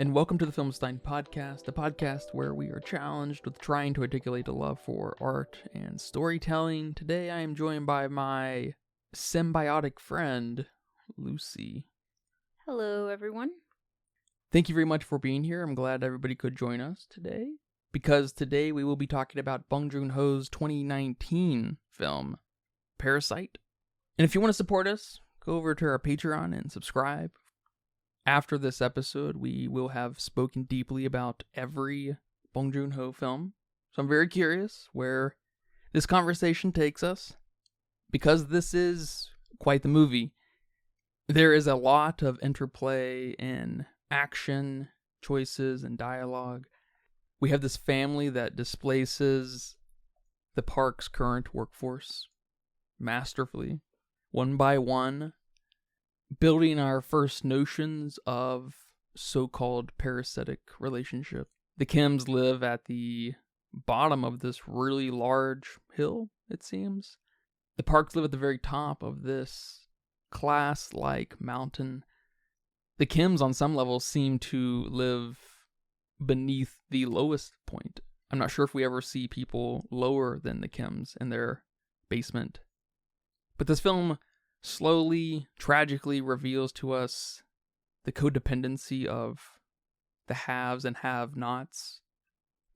and welcome to the Filmstein Podcast, a podcast where we are challenged with trying to articulate a love for art and storytelling. Today I am joined by my symbiotic friend, Lucy. Hello, everyone. Thank you very much for being here. I'm glad everybody could join us today, because today we will be talking about Bong Joon-ho's 2019 film, Parasite. And if you want to support us, go over to our Patreon and subscribe. After this episode, we will have spoken deeply about every Bong Joon-ho film. So I'm very curious where this conversation takes us. Because this is quite the movie, there is a lot of interplay in action, choices, and dialogue. We have this family that displaces the park's current workforce masterfully, one by one, building our first notions of so-called parasitic relationship. The Kims live at the bottom of this really large hill, it seems. The Parks live at the very top of this class-like mountain. The Kims, on some levels, seem to live beneath the lowest point. I'm not sure if we ever see people lower than the Kims in their basement. But this film slowly, tragically reveals to us the codependency of the haves and have-nots.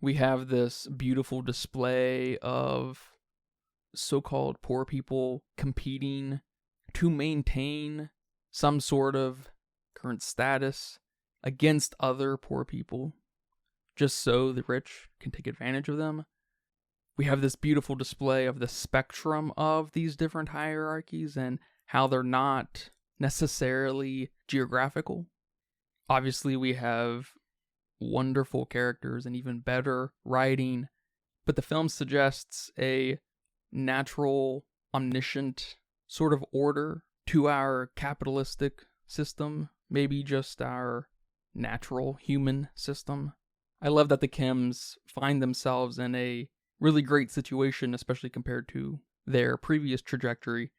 We have this beautiful display of so-called poor people competing to maintain some sort of current status against other poor people, just so the rich can take advantage of them. We have this beautiful display of the spectrum of these different hierarchies and how they're not necessarily geographical. Obviously, we have wonderful characters and even better writing, but the film suggests a natural, omniscient sort of order to our capitalistic system, maybe just our natural human system. I love that the Kims find themselves in a really great situation, especially compared to their previous trajectory.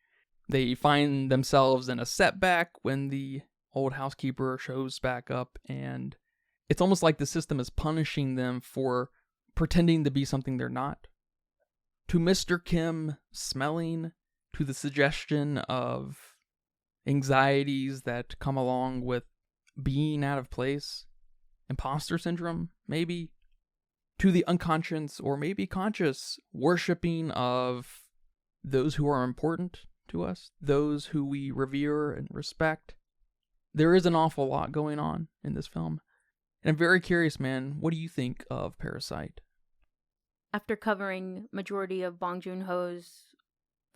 They find themselves in a setback when the old housekeeper shows back up, and it's almost like the system is punishing them for pretending to be something they're not. To Mr. Kim smelling, to the suggestion of anxieties that come along with being out of place, imposter syndrome, maybe, to the unconscious or maybe conscious worshipping of those who are important to us, those who we revere and respect. There is an awful lot going on in this film. And I'm very curious, man, what do you think of Parasite? After covering majority of Bong Joon-ho's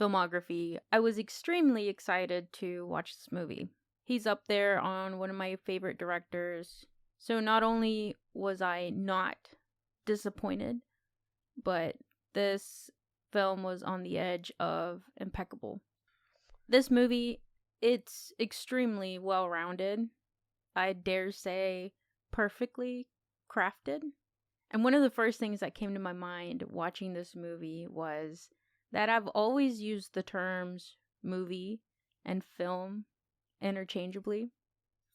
filmography, I was extremely excited to watch this movie. He's up there on one of my favorite directors. So not only was I not disappointed, but this film was on the edge of impeccable. This movie, it's extremely well-rounded. I dare say perfectly crafted. And one of the first things that came to my mind watching this movie was that I've always used the terms movie and film interchangeably.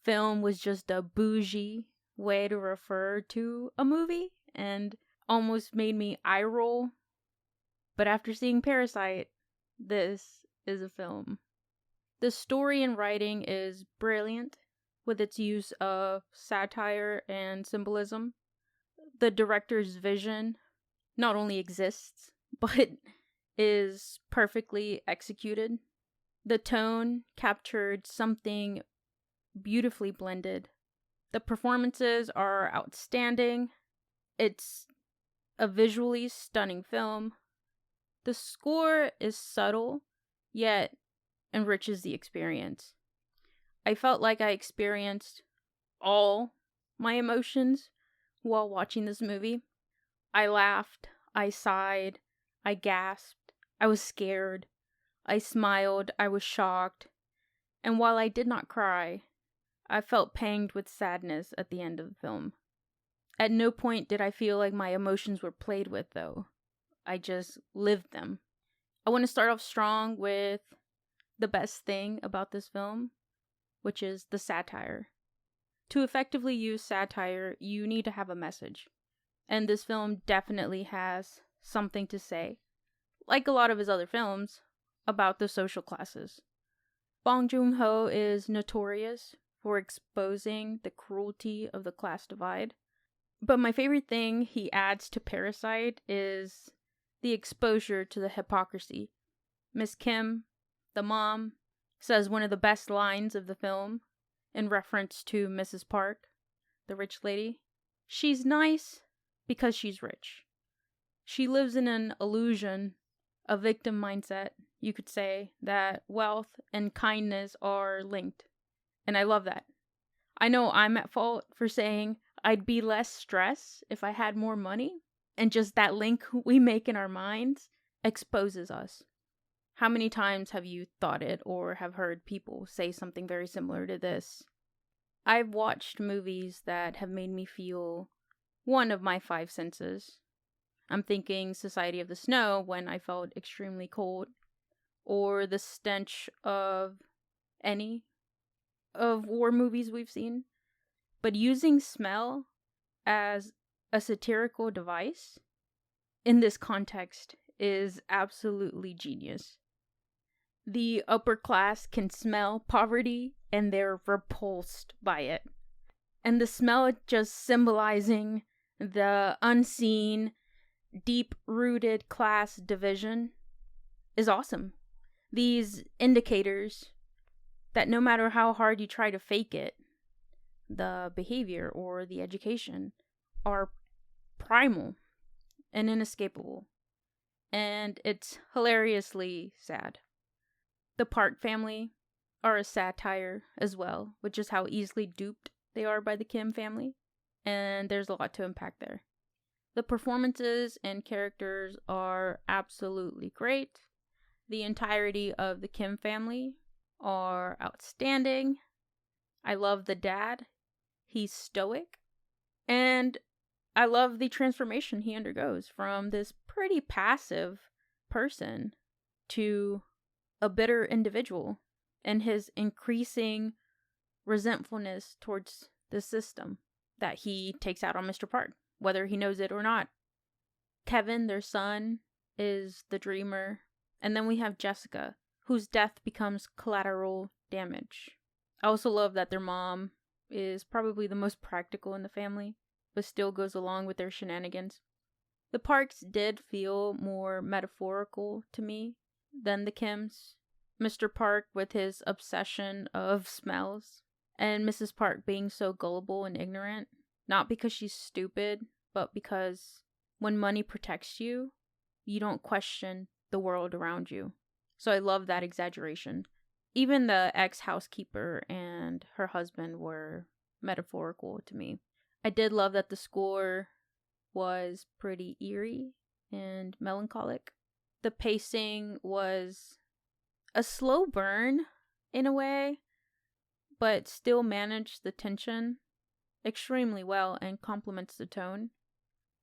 Film was just a bougie way to refer to a movie and almost made me eye roll. But after seeing Parasite, this is a film. The story and writing is brilliant with its use of satire and symbolism. The director's vision not only exists, but is perfectly executed. The tone captured something beautifully blended. The performances are outstanding. It's a visually stunning film. The score is subtle, yet enriches the experience. I felt like I experienced all my emotions while watching this movie. I laughed, I sighed, I gasped, I was scared, I smiled, I was shocked, and while I did not cry, I felt panged with sadness at the end of the film. At no point did I feel like my emotions were played with, though. I just lived them. I want to start off strong with the best thing about this film, which is the satire. To effectively use satire, you need to have a message. And this film definitely has something to say, like a lot of his other films, about the social classes. Bong Joon-ho is notorious for exposing the cruelty of the class divide. But my favorite thing he adds to Parasite is the exposure to the hypocrisy. Miss Kim, the mom, says one of the best lines of the film in reference to Mrs. Park, the rich lady. She's nice because she's rich. She lives in an illusion, a victim mindset, you could say, that wealth and kindness are linked. And I love that. I know I'm at fault for saying I'd be less stressed if I had more money, and just that link we make in our minds exposes us. How many times have you thought it or have heard people say something very similar to this? I've watched movies that have made me feel one of my 5 senses. I'm thinking Society of the Snow when I felt extremely cold, or the stench of any of war movies we've seen. But using smell as a satirical device in this context is absolutely genius. The upper class can smell poverty and they're repulsed by it. And the smell just symbolizing the unseen, deep-rooted class division is awesome. These indicators that no matter how hard you try to fake it, the behavior or the education are primal and inescapable. And it's hilariously sad. The Park family are a satire as well, which is how easily duped they are by the Kim family. And there's a lot to unpack there. The performances and characters are absolutely great. The entirety of the Kim family are outstanding. I love the dad. He's stoic. And I love the transformation he undergoes from this pretty passive person to a bitter individual, and his increasing resentfulness towards the system that he takes out on Mr. Park, whether he knows it or not. Kevin, their son, is the dreamer. And then we have Jessica, whose death becomes collateral damage. I also love that their mom is probably the most practical in the family, but still goes along with their shenanigans. The Parks did feel more metaphorical to me than the Kims. Mr. Park with his obsession of smells, and Mrs. Park being so gullible and ignorant, not because she's stupid, but because when money protects you, you don't question the world around you. So I love that exaggeration. Even the ex-housekeeper and her husband were metaphorical to me. I did love that the score was pretty eerie and melancholic. The pacing was a slow burn in a way, but still managed the tension extremely well and complements the tone,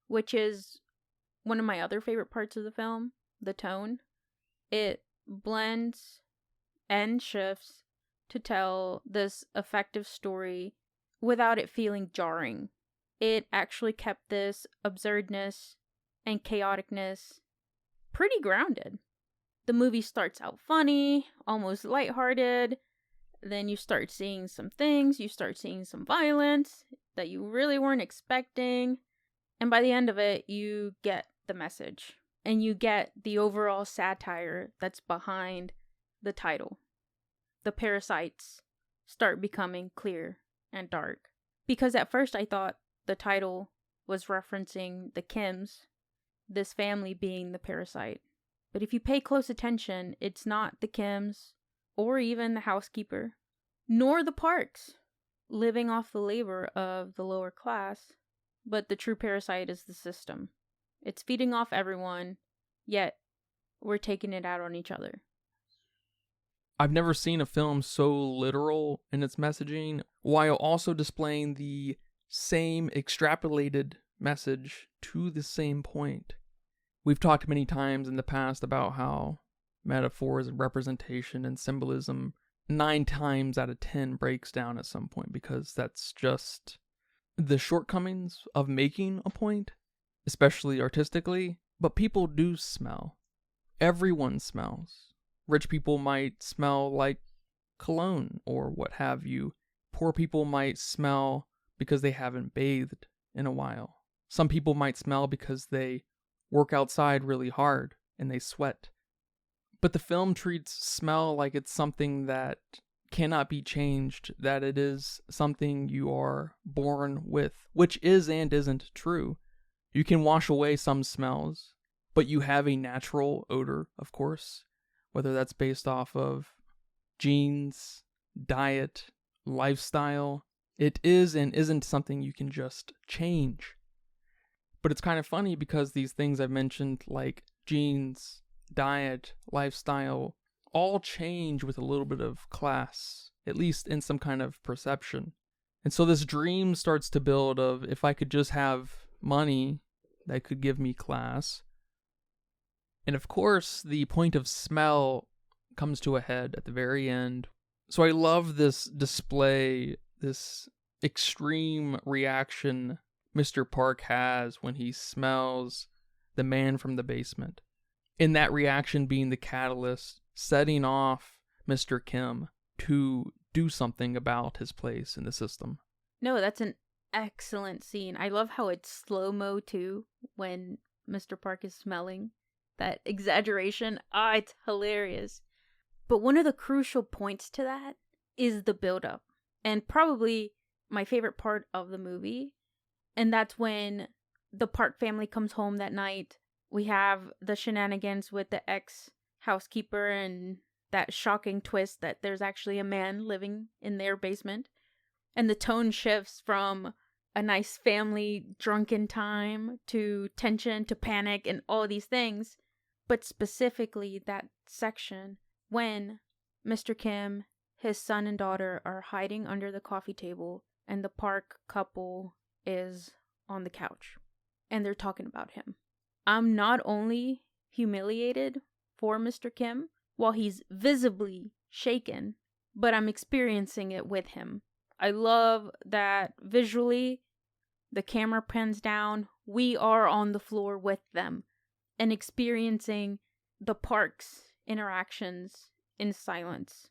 which is one of my other favorite parts of the film, the tone. It blends and shifts to tell this effective story without it feeling jarring. It actually kept this absurdness and chaoticness pretty grounded. The movie starts out funny, almost lighthearted, then you start seeing some things, you start seeing some violence that you really weren't expecting, and by the end of it, you get the message, and you get the overall satire that's behind the title. The parasites start becoming clear and dark. Because at first I thought the title was referencing the Kims, this family being the parasite. But if you pay close attention, it's not the Kims, or even the housekeeper, nor the Parks, living off the labor of the lower class, but the true parasite is the system. It's feeding off everyone, yet we're taking it out on each other. I've never seen a film so literal in its messaging, while also displaying the same extrapolated message to the same point. We've talked many times in the past about how metaphors and representation and symbolism 9 times out of 10 breaks down at some point, because that's just the shortcomings of making a point, especially artistically. But people do smell. Everyone smells. Rich people might smell like cologne or what have you. Poor people might smell because they haven't bathed in a while. Some people might smell because they work outside really hard and they sweat. But the film treats smell like it's something that cannot be changed, that it is something you are born with, which is and isn't true. You can wash away some smells, but you have a natural odor, of course, whether that's based off of genes, diet, lifestyle. It is and isn't something you can just change. But it's kind of funny because these things I've mentioned, like genes, diet, lifestyle, all change with a little bit of class, at least in some kind of perception. And so this dream starts to build of, if I could just have money that could give me class. And of course, the point of smell comes to a head at the very end. So I love this display, this extreme reaction Mr. Park has when he smells the man from the basement. And that reaction being the catalyst, setting off Mr. Kim to do something about his place in the system. No, that's an excellent scene. I love how it's slow-mo too when Mr. Park is smelling. That exaggeration, it's hilarious. But one of the crucial points to that is the build-up. And probably my favorite part of the movie. And that's when the Park family comes home that night. We have the shenanigans with the ex-housekeeper and that shocking twist that there's actually a man living in their basement. And the tone shifts from a nice family drunken time to tension to panic and all these things. But specifically that section when Mr. Kim, his son and daughter are hiding under the coffee table and the Park couple is on the couch and they're talking about him. I'm not only humiliated for Mr. Kim while he's visibly shaken, but I'm experiencing it with him. I love that visually the camera pans down. We are on the floor with them and experiencing the Park's interactions in silence.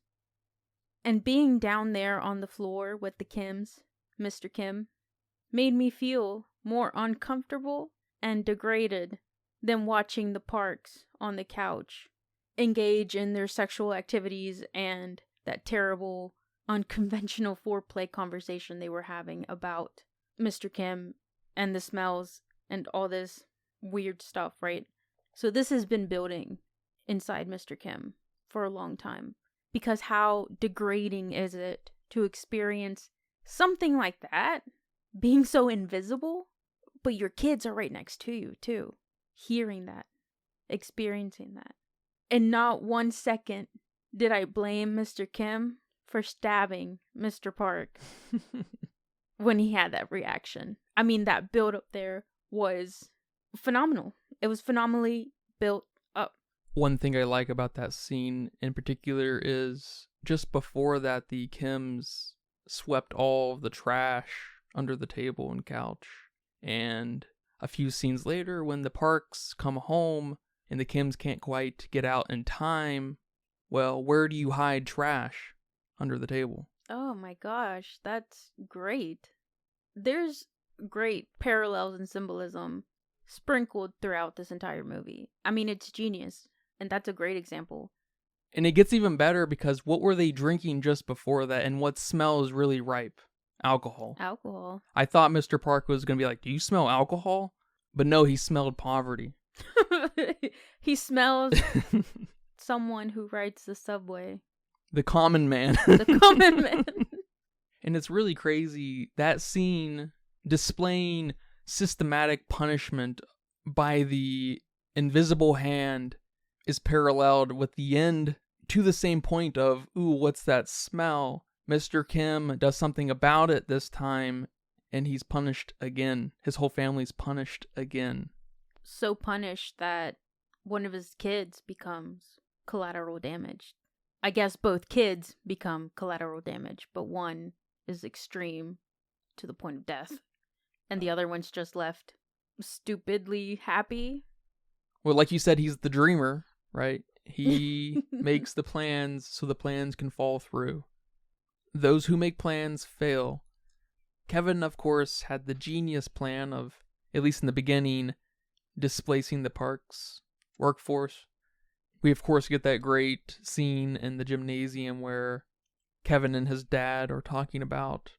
And being down there on the floor with the Kims, Mr. Kim, made me feel more uncomfortable and degraded than watching the Parks on the couch engage in their sexual activities and that terrible, unconventional foreplay conversation they were having about Mr. Kim and the smells and all this weird stuff, right? So this has been building inside Mr. Kim for a long time. Because how degrading is it to experience something like that, being so invisible, but your kids are right next to you too, hearing that, experiencing that. And not 1 second did I blame Mr. Kim for stabbing Mr. Park when he had that reaction. I mean, that build up there was phenomenal. It was phenomenally built up. One thing I like about that scene in particular is just before that, the Kims swept all the trash under the table and couch. And a few scenes later, when the Parks come home and the Kims can't quite get out in time, well, where do you hide trash? Under the table. Oh my gosh, that's great. There's great parallels and symbolism sprinkled throughout this entire movie. I mean, it's genius. And that's a great example. And it gets even better because what were they drinking just before that, and what smells really ripe? Alcohol. Alcohol. I thought Mr. Park was going to be like, do you smell alcohol? But no, he smelled poverty. He smells someone who rides the subway. The common man. The common man. And it's really crazy, that scene displaying systematic punishment by the invisible hand is paralleled with the end to the same point of, ooh, what's that smell? Mr. Kim does something about it this time, and he's punished again. His whole family's punished again. So punished that one of his kids becomes collateral damage. I guess both kids become collateral damage, but one is extreme to the point of death, and the other one's just left stupidly happy. Well, like you said, he's the dreamer, right? He makes the plans so the plans can fall through. Those who make plans fail. Kevin, of course, had the genius plan of, at least in the beginning, displacing the park's workforce. We, of course, get that great scene in the gymnasium where Kevin and his dad are talking about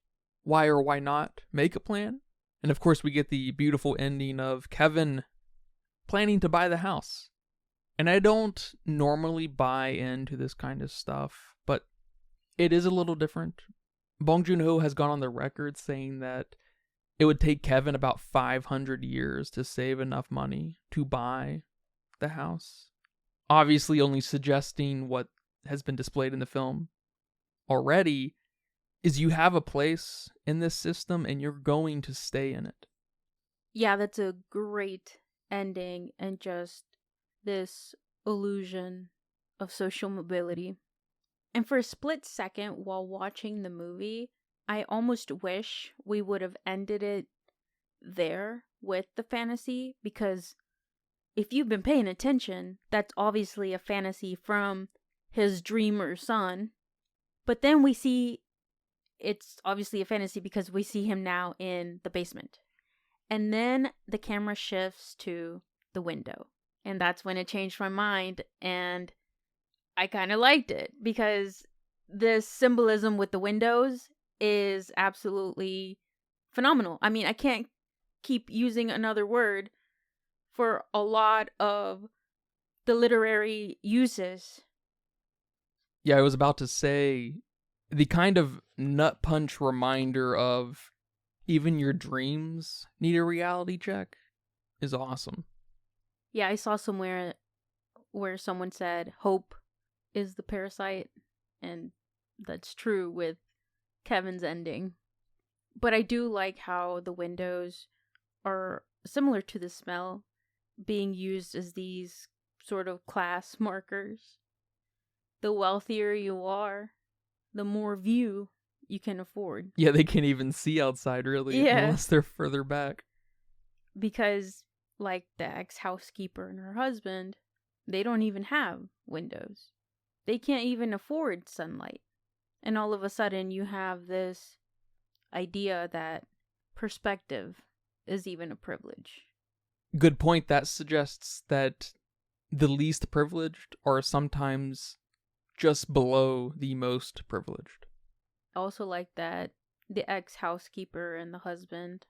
why or why not make a plan. And, of course, we get the beautiful ending of Kevin planning to buy the house. And I don't normally buy into this kind of stuff, but it is a little different. Bong Joon-ho has gone on the record saying that it would take Kevin about 500 years to save enough money to buy the house. Obviously only suggesting what has been displayed in the film already is you have a place in this system and you're going to stay in it. Yeah, that's a great ending, and just this illusion of social mobility. And for a split second while watching the movie, I almost wish we would have ended it there with the fantasy, because if you've been paying attention, that's obviously a fantasy from his dreamer son. But then we see it's obviously a fantasy because we see him now in the basement. And then the camera shifts to the window. And that's when it changed my mind, and I kind of liked it because this symbolism with the windows is absolutely phenomenal. I mean, I can't keep using another word for a lot of the literary uses. Yeah, I was about to say, the kind of nut punch reminder of even your dreams need a reality check is awesome. Yeah, I saw somewhere where someone said hope is the parasite, and that's true with Kevin's ending. But I do like how the windows are similar to the smell, being used as these sort of class markers. The wealthier you are, the more view you can afford. Yeah, they can't even see outside, really, unless they're further back. Because, like the ex-housekeeper and her husband, they don't even have windows. They can't even afford sunlight. And all of a sudden, you have this idea that perspective is even a privilege. Good point. That suggests that the least privileged are sometimes just below the most privileged. I also like that the ex-housekeeper and the husband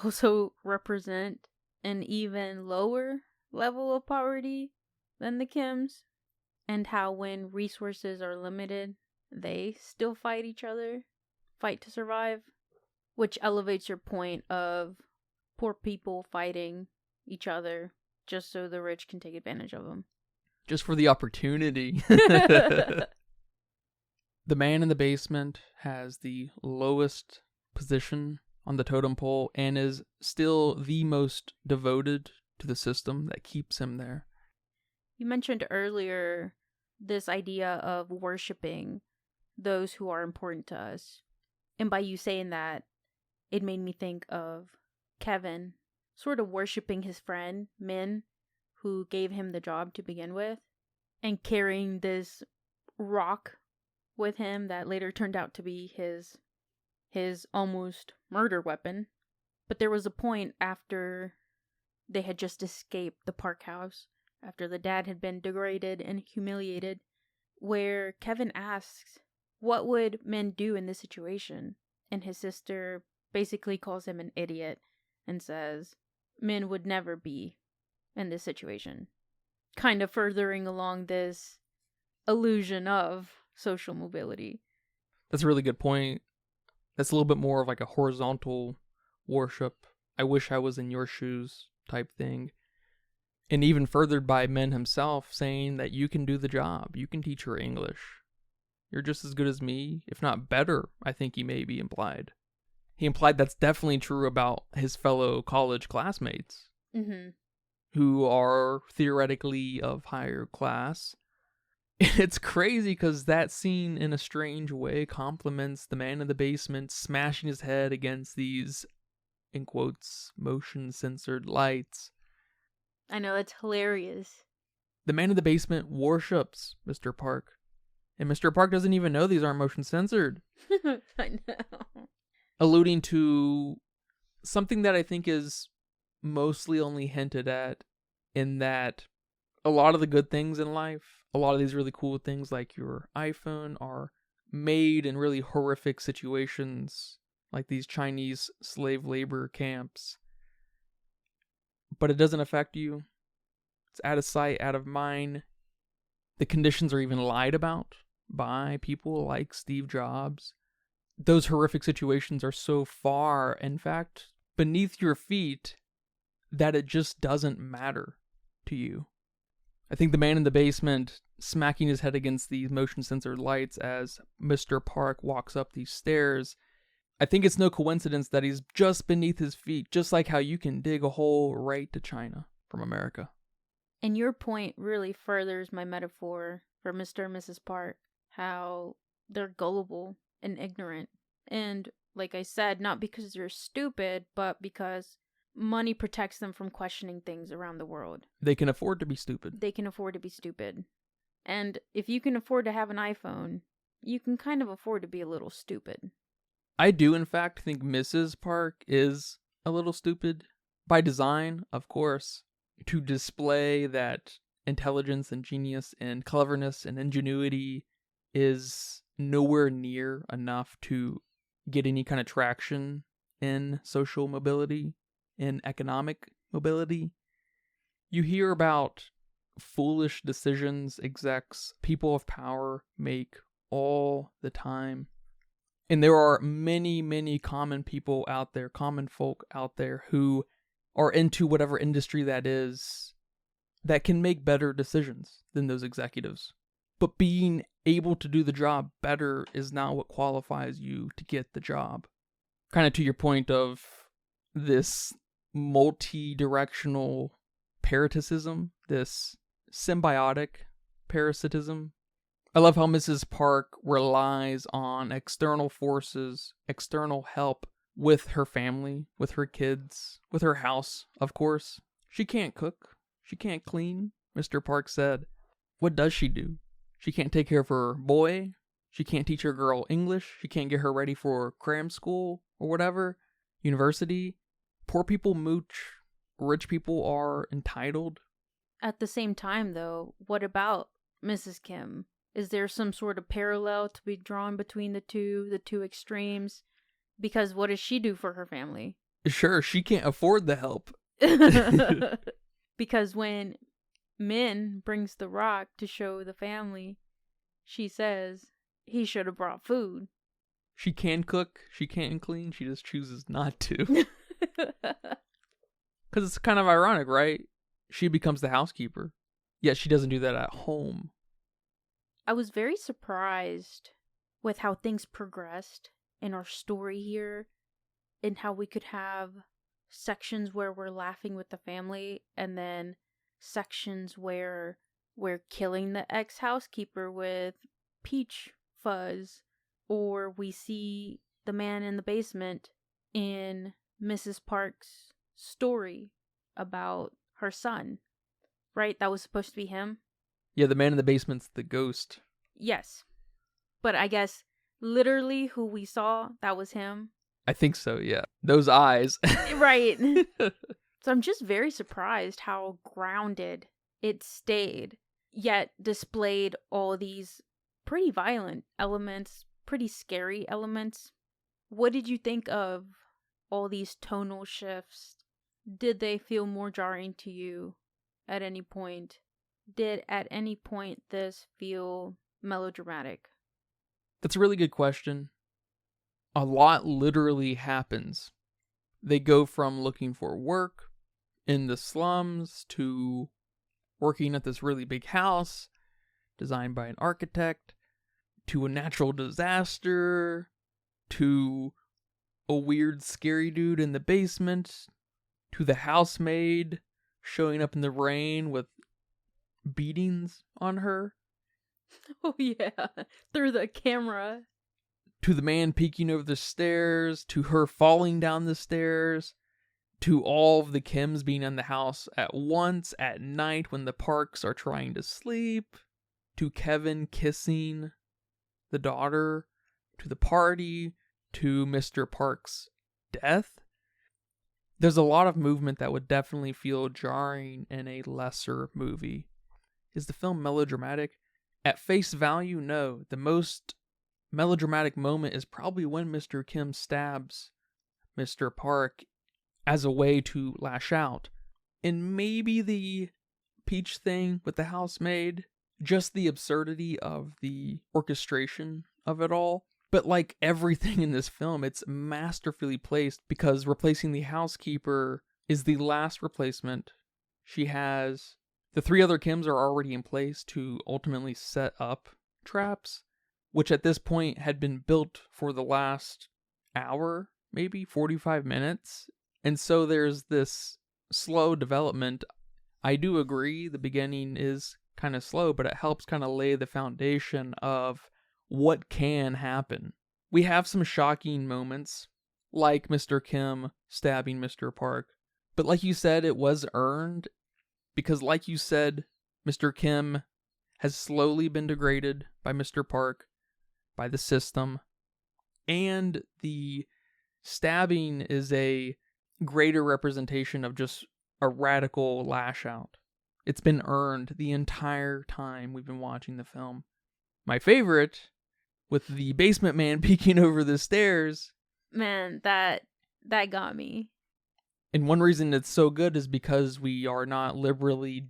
also represent an even lower level of poverty than the Kims, and how when resources are limited, they still fight each other, fight to survive, which elevates your point of poor people fighting each other just so the rich can take advantage of them. Just for the opportunity. The man in the basement has the lowest position on the totem pole and is still the most devoted to the system that keeps him there. You mentioned earlier this idea of worshiping those who are important to us. And by you saying that, it made me think of Kevin sort of worshiping his friend, Min, who gave him the job to begin with, and carrying this rock with him that later turned out to be his almost murder weapon. But there was a point after they had just escaped the park house, after the dad had been degraded and humiliated, where Kevin asks, what would men do in this situation? And his sister basically calls him an idiot and says, men would never be in this situation. Kind of furthering along this illusion of social mobility. That's a really good point. That's a little bit more of like a horizontal worship. I wish I was in your shoes type thing. And even furthered by Min himself saying that you can do the job. You can teach her English. You're just as good as me, if not better, I think he may be implied. He implied that's definitely true about his fellow college classmates, who are theoretically of higher class. It's crazy because that scene, in a strange way, complements the man in the basement smashing his head against these, in quotes, motion censored lights. I know, it's hilarious. The man in the basement worships Mr. Park. And Mr. Park doesn't even know these aren't motion censored. I know. Alluding to something that I think is mostly only hinted at, in that a lot of the good things in life, a lot of these really cool things like your iPhone, are made in really horrific situations, like these Chinese slave labor camps. But it doesn't affect you. It's out of sight, out of mind. The conditions are even lied about by people like Steve Jobs. Those horrific situations are so far, in fact, beneath your feet, that it just doesn't matter to you. I think the man in the basement smacking his head against these motion censored lights as Mr. Park walks up these stairs, I think it's no coincidence that he's just beneath his feet, just like how you can dig a hole right to China from America. And your point really furthers my metaphor for Mr. and Mrs. Park, how they're gullible and ignorant. And like I said, not because they're stupid, but because money protects them from questioning things around the world. They can afford to be stupid. They can afford to be stupid. And if you can afford to have an iPhone, you can kind of afford to be a little stupid. I do, in fact, think Mrs. Park is a little stupid. By design, of course, to display that intelligence and genius and cleverness and ingenuity is nowhere near enough to get any kind of traction in social mobility, in economic mobility. You hear about foolish decisions execs, people of power make all the time. And there are many, many common people out there, common folk out there who are into whatever industry that is, that can make better decisions than those executives. But being able to do the job better is not what qualifies you to get the job. Kind of to your point of this multi-directional parasitism, this symbiotic parasitism. I love how Mrs. Park relies on external forces, external help with her family, with her kids, with her house, of course. She can't cook. She can't clean, Mr. Park said. What does she do? She can't take care of her boy. She can't teach her girl English. She can't get her ready for cram school or whatever, university. Poor people mooch. Rich people are entitled. At the same time, though, what about Mrs. Kim? Is there some sort of parallel to be drawn between the two extremes? Because what does she do for her family? Sure, she can't afford the help. Because when Min brings the rock to show the family, she says he should have brought food. She can cook, she can clean, she just chooses not to. Because it's kind of ironic, right? She becomes the housekeeper, yet she doesn't do that at home. I was very surprised with how things progressed in our story here, and how we could have sections where we're laughing with the family, and then sections where we're killing the ex-housekeeper with peach fuzz, or we see the man in the basement in Mrs. Park's story about her son, right? That was supposed to be him. Yeah, the man in the basement's the ghost. Yes. But I guess literally who we saw, that was him. I think so, yeah. Those eyes. Right. So I'm just very surprised how grounded it stayed, yet displayed all these pretty violent elements, pretty scary elements. What did you think of all these tonal shifts? Did they feel more jarring to you at any point? Did at any point this feel melodramatic? That's a really good question. A lot literally happens. They go from looking for work in the slums to working at this really big house designed by an architect, to a natural disaster, to a weird scary dude in the basement, to the housemaid showing up in the rain with beatings on her. Oh, yeah. Through the camera. To the man peeking over the stairs, to her falling down the stairs, to all of the Kims being in the house at once at night when the Parks are trying to sleep, to Kevin kissing the daughter, to the party, to Mr. Park's death. There's a lot of movement that would definitely feel jarring in a lesser movie. Is the film melodramatic? At face value, no. The most melodramatic moment is probably when Mr. Kim stabs Mr. Park as a way to lash out. And maybe the Peach thing with the housemaid, just the absurdity of the orchestration of it all. But like everything in this film, it's masterfully placed because replacing the housekeeper is the last replacement. She has... The three other Kims are already in place to ultimately set up traps, which at this point had been built for the last hour, maybe 45 minutes. And so there's this slow development. I do agree the beginning is kind of slow, but it helps kind of lay the foundation of what can happen. We have some shocking moments, like Mr. Kim stabbing Mr. Park. But like you said, it was earned, because like you said, Mr. Kim has slowly been degraded by Mr. Park, by the system, and the stabbing is a greater representation of just a radical lash out. It's been earned the entire time we've been watching the film. My favorite, with the basement man peeking over the stairs. Man, that got me. And one reason it's so good is because we are not liberally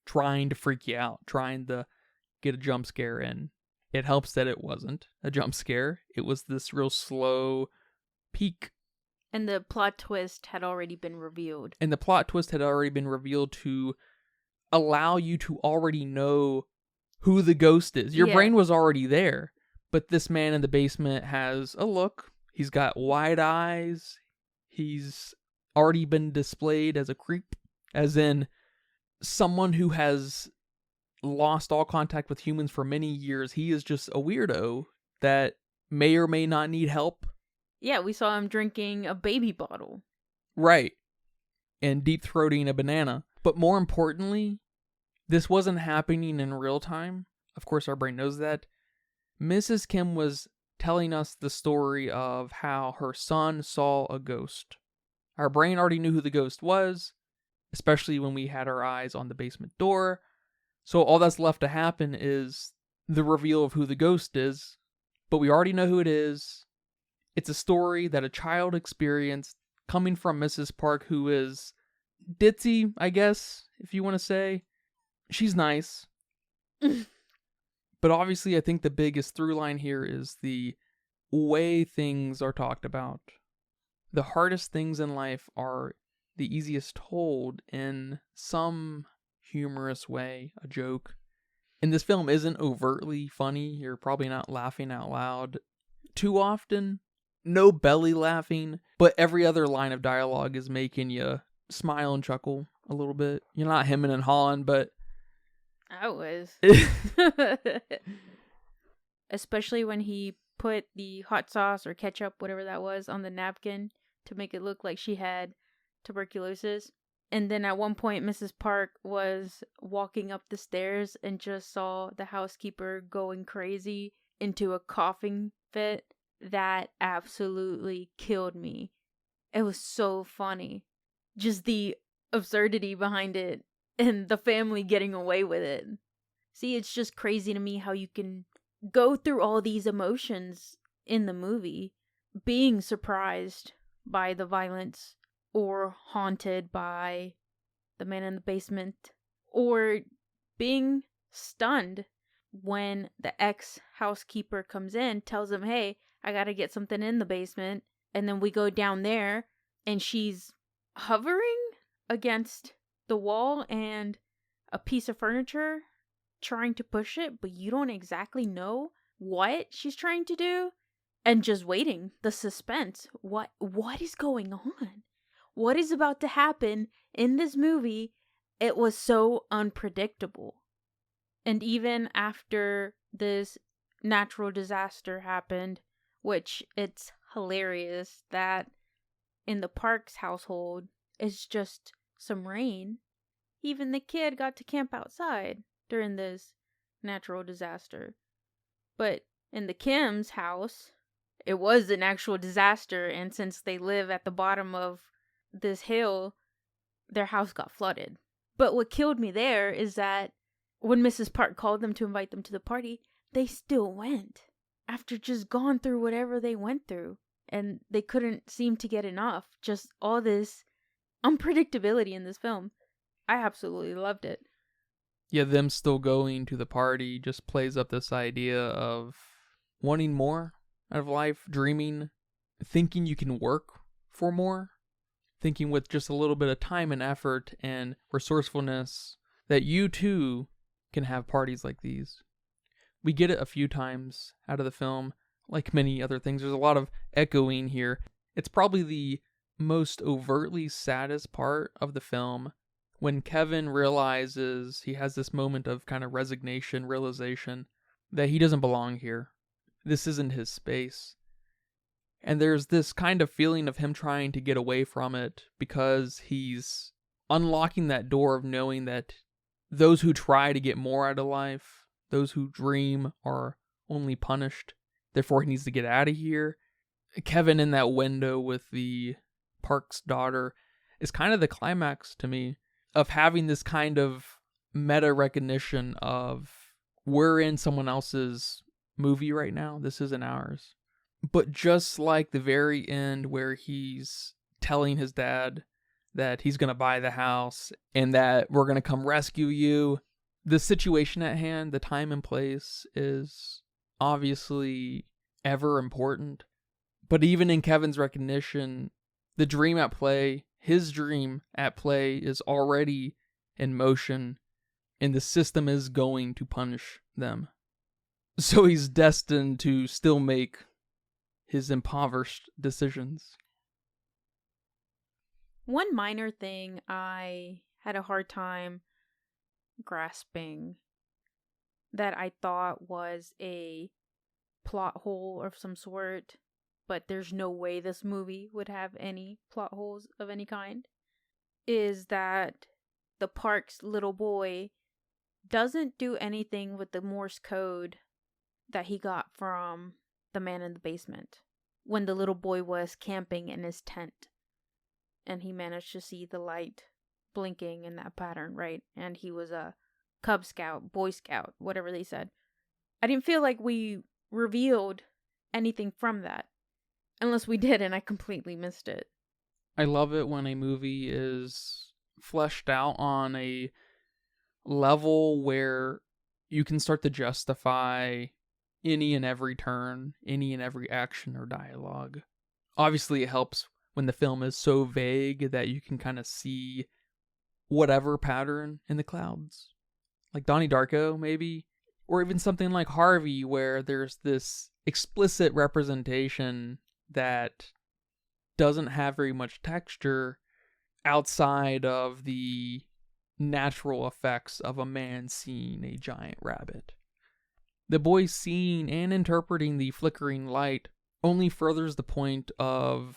trying to freak you out, trying to get a jump scare in. It helps that it wasn't a jump scare. It was this real slow peek. And the plot twist had already been revealed. To allow you to already know who the ghost is. Your brain was already there. But this man in the basement has a look. He's got wide eyes. He's already been displayed as a creep. As in, someone who has lost all contact with humans for many years. He is just a weirdo that may or may not need help. Yeah, we saw him drinking a baby bottle. Right. And deep-throating a banana. But more importantly, this wasn't happening in real time. Of course, our brain knows that. Mrs. Kim was telling us the story of how her son saw a ghost. Our brain already knew who the ghost was, especially when we had our eyes on the basement door. So all that's left to happen is the reveal of who the ghost is. But we already know who it is. It's a story that a child experienced coming from Mrs. Park, who is ditzy, I guess, if you want to say. She's nice. But obviously, I think the biggest through line here is the way things are talked about. The hardest things in life are the easiest told in some humorous way, a joke. And this film isn't overtly funny. You're probably not laughing out loud too often. No belly laughing, but every other line of dialogue is making you smile and chuckle a little bit. You're not hemming and hawing, but... I was. Especially when he put the hot sauce or ketchup, whatever that was, on the napkin to make it look like she had tuberculosis. And then at one point, Mrs. Park was walking up the stairs and just saw the housekeeper going crazy into a coughing fit. That absolutely killed me. It was so funny. Just the absurdity behind it and the family getting away with it. See, it's just crazy to me how you can go through all these emotions in the movie, being surprised by the violence, or haunted by the man in the basement, or being stunned when the ex-housekeeper comes in, tells him, hey, I gotta get something in the basement, and then we go down there, and she's hovering against the wall and a piece of furniture, trying to push it, but you don't exactly know what she's trying to do, and just waiting. The suspense. What is going on? What is about to happen in this movie? It was so unpredictable. And even after this natural disaster happened, which it's hilarious that in the Parks household, it's just some rain. Even the kid got to camp outside during this natural disaster. But in the Kim's house, it was an actual disaster, and since they live at the bottom of this hill, their house got flooded. But what killed me there is that when Mrs. Park called them to invite them to the party, they still went after just gone through whatever they went through. And they couldn't seem to get enough. Just all this unpredictability in this film. I absolutely loved it. Yeah, them still going to the party just plays up this idea of wanting more out of life, dreaming, thinking you can work for more, thinking with just a little bit of time and effort and resourcefulness that you too can have parties like these. We get it a few times out of the film, like many other things. There's a lot of echoing here. It's probably the most overtly saddest part of the film when Kevin realizes, he has this moment of kind of resignation, realization that he doesn't belong here. This isn't his space. And there's this kind of feeling of him trying to get away from it because he's unlocking that door of knowing that those who try to get more out of life, those who dream, are only punished. Therefore, he needs to get out of here. Kevin in that window with the Park's daughter is kind of the climax to me of having this kind of meta recognition of we're in someone else's movie right now. This isn't ours. But just like the very end where he's telling his dad that he's going to buy the house and that we're going to come rescue you, the situation at hand, the time and place is obviously ever important. But even in Kevin's recognition, the dream at play, his dream at play, is already in motion, and the system is going to punish them. So he's destined to still make his impoverished decisions. One minor thing I had a hard time grasping that I thought was a plot hole of some sort, but there's no way this movie would have any plot holes of any kind, is that the Park's little boy doesn't do anything with the Morse code that he got from the man in the basement when the little boy was camping in his tent and he managed to see the light blinking in that pattern, right? And he was a Cub Scout, Boy Scout, whatever they said. I didn't feel like we revealed anything from that. Unless we did and I completely missed it. I love it when a movie is fleshed out on a level where you can start to justify any and every turn, any and every action or dialogue. Obviously, it helps when the film is so vague that you can kind of see whatever pattern in the clouds. Like Donnie Darko, maybe. Or even something like Harvey, where there's this explicit representation that doesn't have very much texture outside of the natural effects of a man seeing a giant rabbit. The boy seeing and interpreting the flickering light only furthers the point of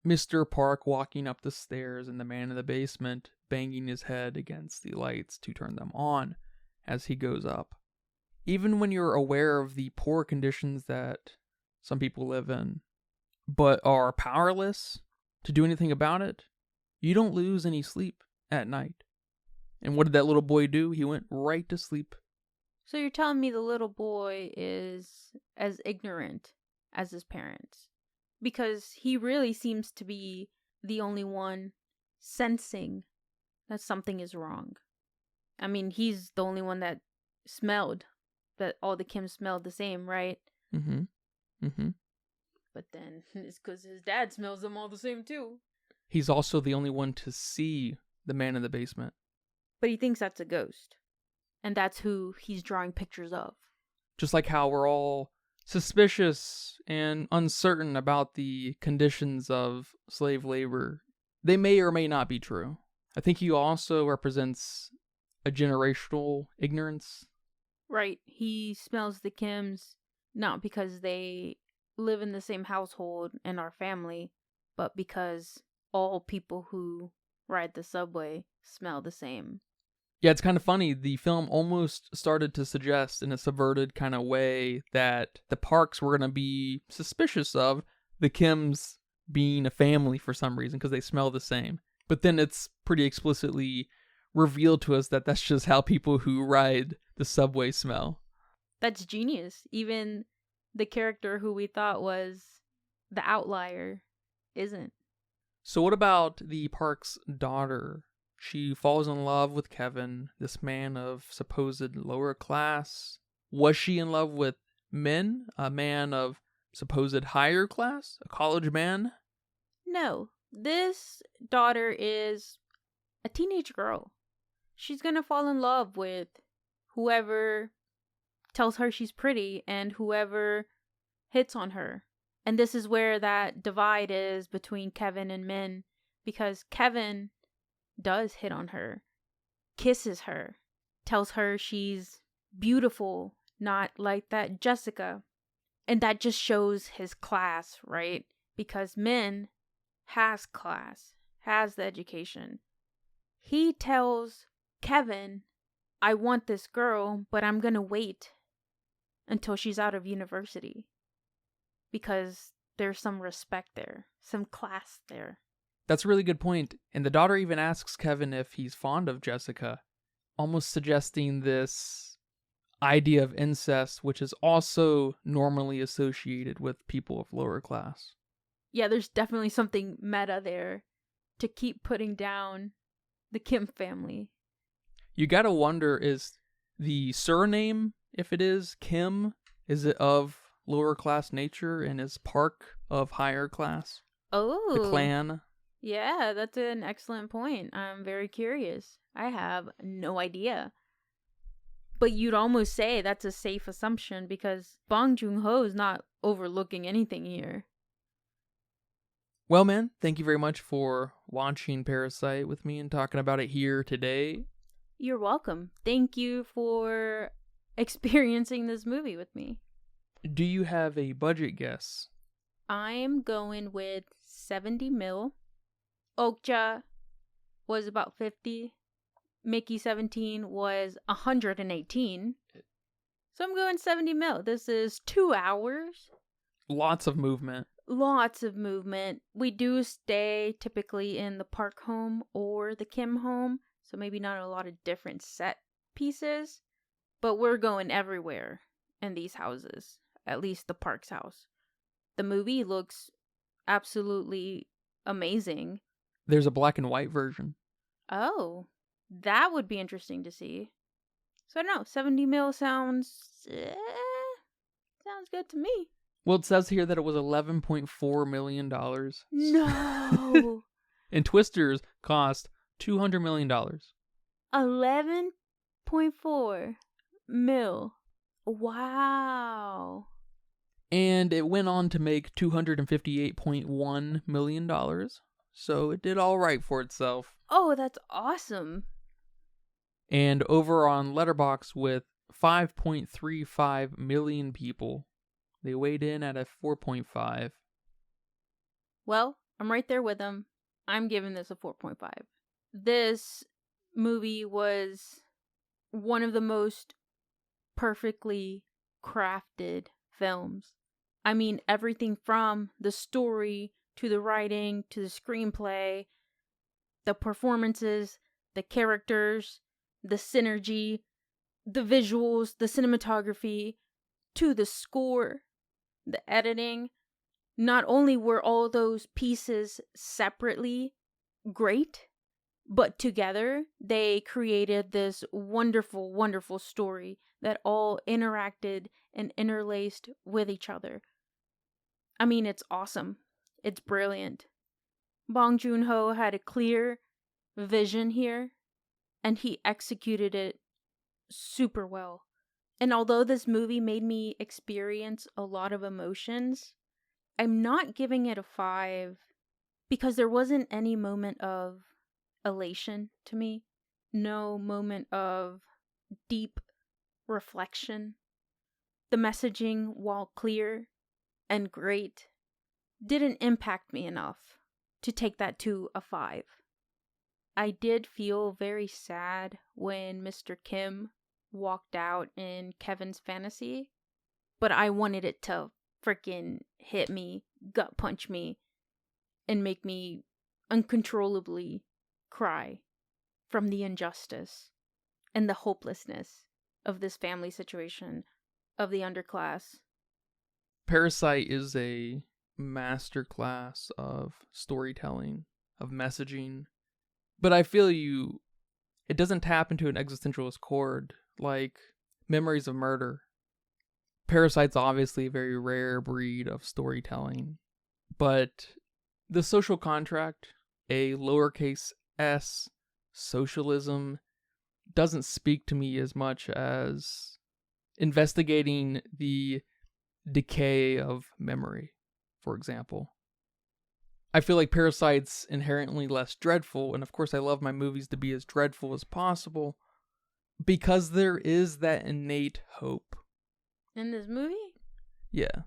Mr. Park walking up the stairs and the man in the basement banging his head against the lights to turn them on as he goes up. Even when you're aware of the poor conditions that some people live in, but are powerless to do anything about it, you don't lose any sleep at night. And what did that little boy do? He went right to sleep. So you're telling me the little boy is as ignorant as his parents? Because he really seems to be the only one sensing that something is wrong. I mean, he's the only one that smelled that all the Kims smelled the same, right? Mm-hmm. Mm-hmm. But then it's because his dad smells them all the same too. He's also the only one to see the man in the basement. But he thinks that's a ghost. And that's who he's drawing pictures of. Just like how we're all suspicious and uncertain about the conditions of slave labor. They may or may not be true. I think he also represents a generational ignorance Right. He smells the Kims not because they live in the same household and are family, but because all people who ride the subway smell the same. Yeah, it's kind of funny. The film almost started to suggest in a subverted kind of way that the Parks were going to be suspicious of the Kims being a family for some reason because they smell the same. But then it's pretty explicitly revealed to us that that's just how people who ride the subway smell. That's genius. Even the character who we thought was the outlier isn't. So what about the Park's daughter? She falls in love with Kevin, this man of supposed lower class. Was she in love with men? A man of supposed higher class? A college man? No, this daughter is a teenage girl. She's gonna fall in love with whoever tells her she's pretty and whoever hits on her. And this is where that divide is between Kevin and Min, because Kevin does hit on her, kisses her, tells her she's beautiful, not like that Jessica. And that just shows his class, right? Because Min has class, has the education. He tells Kevin, I want this girl, but I'm gonna wait until she's out of university. Because there's some respect there, some class there. That's a really good point. And the daughter even asks Kevin if he's fond of Jessica, almost suggesting this idea of incest, which is also normally associated with people of lower class. Yeah, there's definitely something meta there to keep putting down the Kim family. You gotta wonder, is the surname, if it is Kim, is it of lower class nature, and is Park of higher class? Oh. The clan? Yeah, that's an excellent point. I'm very curious. I have no idea. But you'd almost say that's a safe assumption because Bong Joon-ho is not overlooking anything here. Well, man, thank you very much for watching Parasite with me and talking about it here today. You're welcome. Thank you for experiencing this movie with me. Do you have a budget guess? I'm going with 70 mil. Okja was about 50. Mickey 17 was 118. So I'm going 70 mil. This is 2 hours. Lots of movement. Lots of movement. We do stay typically in the Park home or the Kim home, so maybe not a lot of different set pieces, but we're going everywhere in these houses, at least the Park's house. The movie looks absolutely amazing. There's a black and white version. Oh, that would be interesting to see. So I don't know, 70 mil sounds good to me. Well, it says here that it was $11.4 million. No. And Twisters cost $200 million. 11.4 mil. Wow. And it went on to make $258.1 million. So it did all right for itself. Oh, that's awesome. And over on Letterboxd with 5.35 million people. They weighed in at a 4.5. Well, I'm right there with them. I'm giving this a 4.5. This movie was one of the most perfectly crafted films. I mean, everything from the story to the writing to the screenplay, the performances, the characters, the synergy, the visuals, the cinematography, to the score, the editing. Not only were all those pieces separately great, but together they created this wonderful, wonderful story that all interacted and interlaced with each other. I mean, it's awesome. It's brilliant. Bong Joon-ho had a clear vision here, and he executed it super well. And although this movie made me experience a lot of emotions, I'm not giving it a 5 because there wasn't any moment of elation to me. No moment of deep reflection. The messaging, while clear and great, didn't impact me enough to take that to a 5. I did feel very sad when Mr. Kim walked out in Kevin's fantasy, but I wanted it to freaking hit me, gut punch me, and make me uncontrollably cry from the injustice and the hopelessness of this family situation, of the underclass. Parasite is a masterclass of storytelling, of messaging, but I feel it doesn't tap into an existentialist chord like Memories of Murder. Parasite's obviously a very rare breed of storytelling, but the social contract, a lowercase s, socialism, doesn't speak to me as much as investigating the decay of memory, for example. I feel like Parasite's inherently less dreadful, and of course I love my movies to be as dreadful as possible, because there is that innate hope. In this movie? Yeah.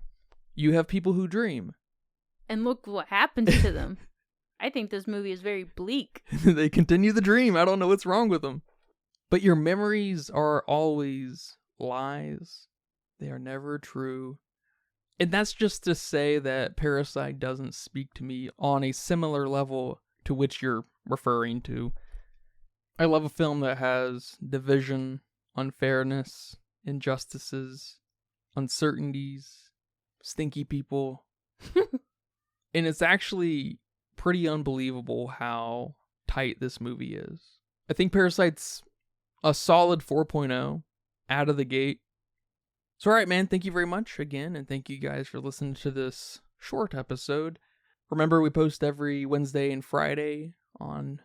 You have people who dream. And look what happens to them. I think this movie is very bleak. They continue the dream. I don't know what's wrong with them. But your memories are always lies. They are never true. And that's just to say that Parasite doesn't speak to me on a similar level to which you're referring to. I love a film that has division, unfairness, injustices, uncertainties, stinky people. And it's actually pretty unbelievable how tight this movie is. I think Parasite's a solid 4.0 out of the gate. So alright, man, thank you very much again, and thank you guys for listening to this short episode. Remember, we post every Wednesday and Friday on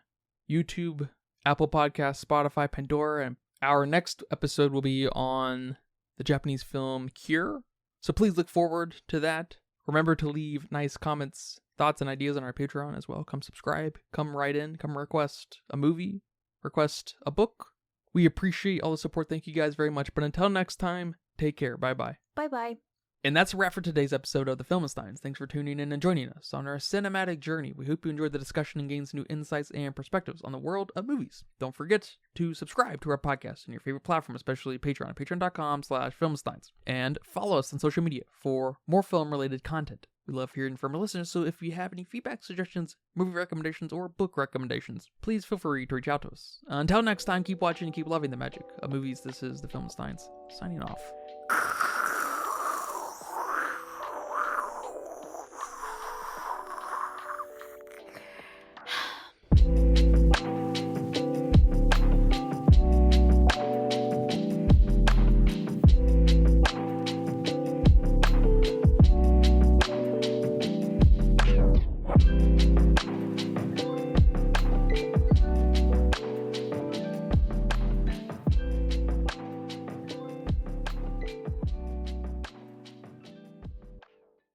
YouTube, Apple Podcasts, Spotify, Pandora, and our next episode will be on the Japanese film Cure. So please look forward to that. Remember to leave nice comments, thoughts, and ideas on our Patreon as well. Come subscribe, come write in, come request a movie, request a book. We appreciate all the support. Thank you guys very much. But until next time, take care. Bye-bye. Bye-bye. And that's a wrap for today's episode of The Filmsteins. Thanks for tuning in and joining us on our cinematic journey. We hope you enjoyed the discussion and gained some new insights and perspectives on the world of movies. Don't forget to subscribe to our podcast on your favorite platform, especially Patreon, patreon.com/filmsteins. And follow us on social media for more film-related content. We love hearing from our listeners, so if you have any feedback, suggestions, movie recommendations, or book recommendations, please feel free to reach out to us. Until next time, keep watching and keep loving the magic of movies. This is The Filmsteins, signing off.